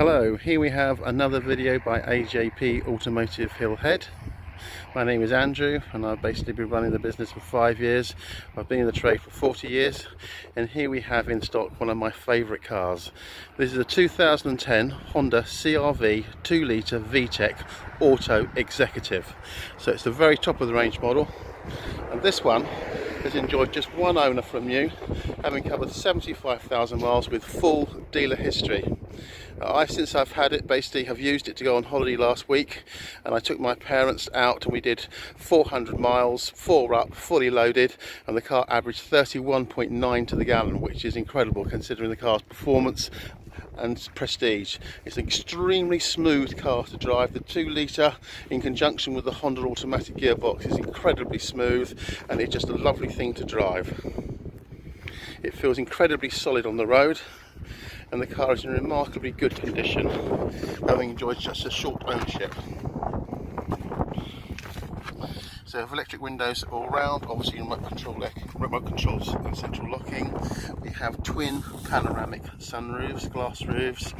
Hello, here we have another video by AJP Automotive Hillhead. My name is Andrew and I've basically been running the business for 5 years. I've been in the trade for 40 years and here we have in stock one of my favourite cars. This is a 2010 Honda CR-V 2-litre VTEC Auto Executive. So it's the very top of the range model, and this one has enjoyed just one owner from you, having covered 75,000 miles with full dealer history. Since I've had it, basically have used it to go on holiday last week, and I took my parents out and we did 400 miles, 4 up, fully loaded, and the car averaged 31.9 to the gallon, which is incredible considering the car's performance and prestige. It's an extremely smooth car to drive. The 2-litre in conjunction with the Honda automatic gearbox is incredibly smooth and it's just a lovely thing to drive. It feels incredibly solid on the road, and the car is in remarkably good condition, having enjoyed just a short ownership. So we have electric windows all round, obviously remote controls and central locking. We have twin panoramic sunroofs, glass roofs.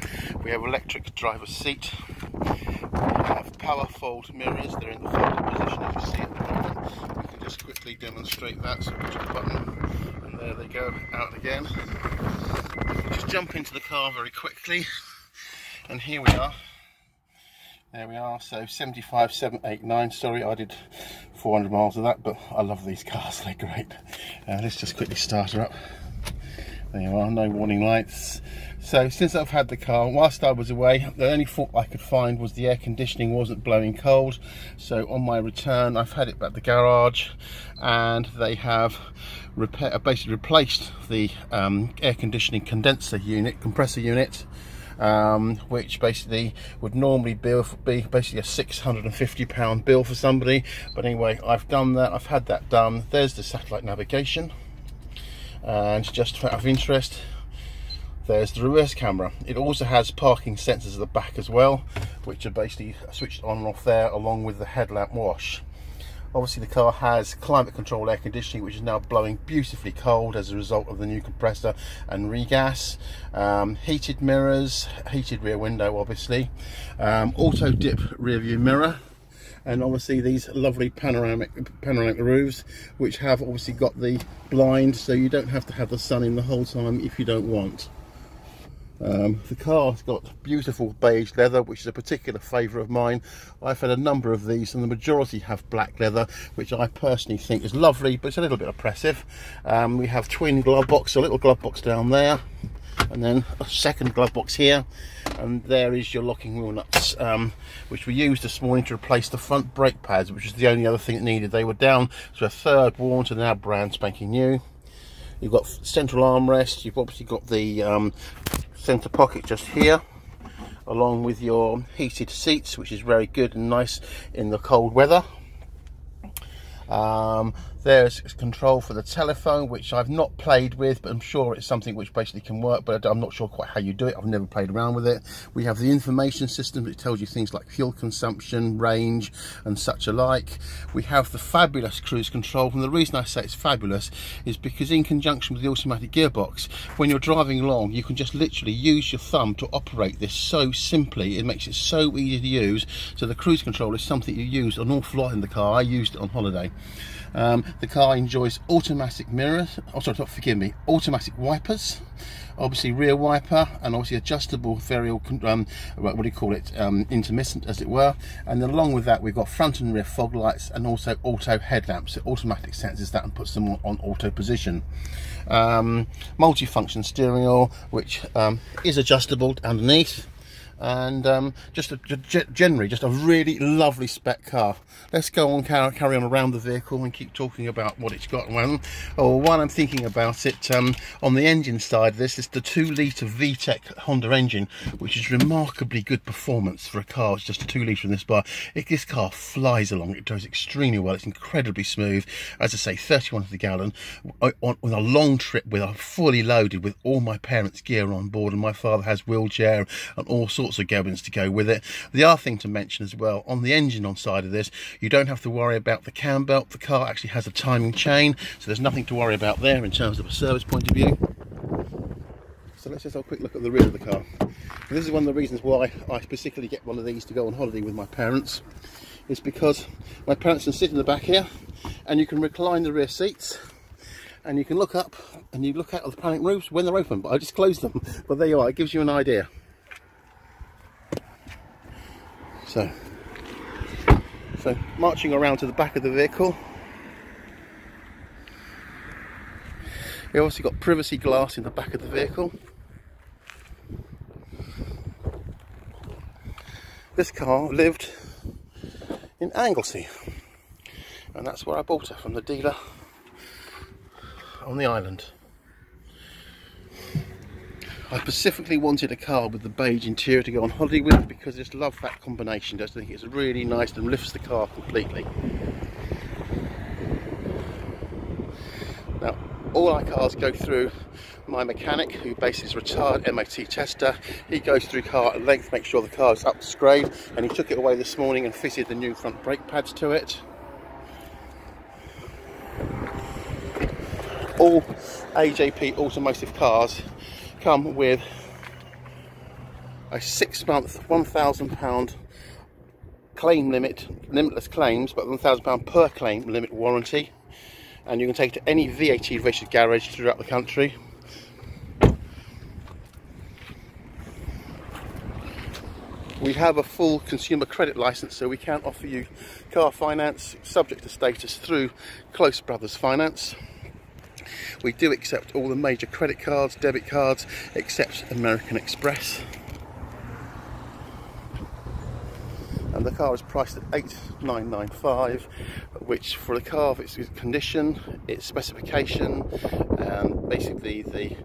We have electric driver's seat. We have power fold mirrors. They're in the folded position as you see at the moment. We can just quickly demonstrate that. So push the button and there they go, out again. Just jump into the car very quickly, and here we are. There we are. So 75,789. Sorry, I did 400 miles of that, but I love these cars, they're great. Let's just quickly start her up. There you are, no warning lights. So since I've had the car, whilst I was away, the only fault I could find was the air conditioning wasn't blowing cold. So on my return, I've had it at the garage, and they have basically replaced the air conditioning compressor unit, which basically would normally be basically a £650 bill for somebody. But anyway, I've done that, I've had that done. There's the satellite navigation, and just out of interest, there's the reverse camera. It also has parking sensors at the back as well, which are basically switched on and off there, along with the headlamp wash. Obviously the car has climate control air conditioning, which is now blowing beautifully cold as a result of the new compressor and regas. Heated mirrors, heated rear window obviously, auto dip rear view mirror, and obviously these lovely panoramic roofs, which have obviously got the blind, so you don't have to have the sun in the whole time if you don't want. The car's got beautiful beige leather, which is a particular favourite of mine. I've had a number of these, and the majority have black leather, which I personally think is lovely, but it's a little bit oppressive. We have twin glove box, a little glove box down there, and then a second glove box here, and there is your locking wheel nuts, which we used this morning to replace the front brake pads, which is the only other thing it needed. They were down to a third worn, and now brand spanking new. You've got central armrest, you've obviously got the centre pocket just here, along with your heated seats, which is very good and nice in the cold weather. There's control for the telephone, which I've not played with, but I'm sure it's something which basically can work, but I'm not sure quite how you do it. I've never played around with it. We have the information system that tells you things like fuel consumption, range, and such alike. We have the fabulous cruise control, and the reason I say it's fabulous is because in conjunction with the automatic gearbox, when you're driving along, you can just literally use your thumb to operate this so simply. It makes it so easy to use. So the cruise control is something you use an awful lot in the car. I used it on holiday. The car enjoys automatic mirrors, automatic wipers, obviously rear wiper, and obviously adjustable variable, intermittent as it were. And then along with that we've got front and rear fog lights, and also auto headlamps. It automatic senses that and puts them on auto position. Multi-function steering wheel, which is adjustable underneath. And generally just a really lovely spec car. Let's go on, carry on around the vehicle and keep talking about what it's got. While I'm thinking about it, on the engine side, this is the 2-litre VTEC Honda engine, which is remarkably good performance for a car. It's just a 2-litre in this bar. This car flies along. It does extremely well. It's incredibly smooth. As I say, 31 to the gallon on a long trip, with a fully loaded with all my parents' gear on board, and my father has wheelchair and all sorts of gubbins to go with it. The other thing to mention as well, on the engine on side of this, you don't have to worry about the cam belt. The car actually has a timing chain, so there's nothing to worry about there in terms of a service point of view. So let's just have a quick look at the rear of the car. And this is one of the reasons why I specifically get one of these to go on holiday with my parents. Is because my parents can sit in the back here, and you can recline the rear seats, and you can look up and you look out of the panic roofs when they're open. But I just closed them. But there you are. It gives you an idea. So marching around to the back of the vehicle, you obviously got privacy glass in the back of the vehicle. This car lived in Anglesey, and that's where I bought her, from the dealer on the island. I specifically wanted a car with the beige interior to go on holiday with, because I just love that combination. I just think it's really nice and lifts the car completely. Now, all our cars go through my mechanic, who basically is a retired MOT tester. He goes through car at length, makes sure the car is up to grade, and he took it away this morning and fitted the new front brake pads to it. All AJP automotive cars come with a 6-month £1,000 claim limit, limitless claims, but £1,000 per claim limit warranty, and you can take it to any VAT registered garage throughout the country. We have a full consumer credit license, so we can offer you car finance subject to status through Close Brothers Finance. We do accept all the major credit cards, debit cards, except American Express. And the car is priced at $8,995, which for the car of its condition, its specification, and basically the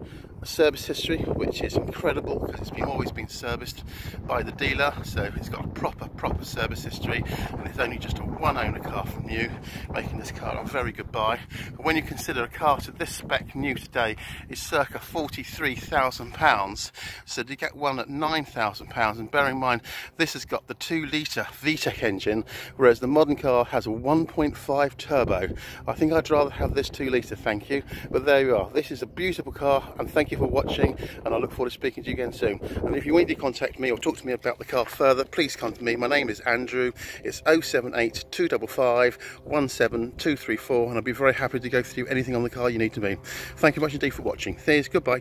service history, which is incredible because it's always been serviced by the dealer, so it's got a proper service history, and it's only just a one owner car from new, making this car a very good buy. But when you consider a car to this spec new today is circa £43,000, so to get one at £9,000, and bear in mind this has got the 2-litre VTEC engine, whereas the modern car has a 1.5 turbo. I think I'd rather have this 2-litre, thank you. But there you are. This is a beautiful car, and thank you for watching, and I look forward to speaking to you again soon. And if you need to contact me or talk to me about the car further, please come to me. My name is Andrew. It's 078 255 17234, and I'll be very happy to go through anything on the car you need to be. Thank you much indeed for watching. Cheers, goodbye.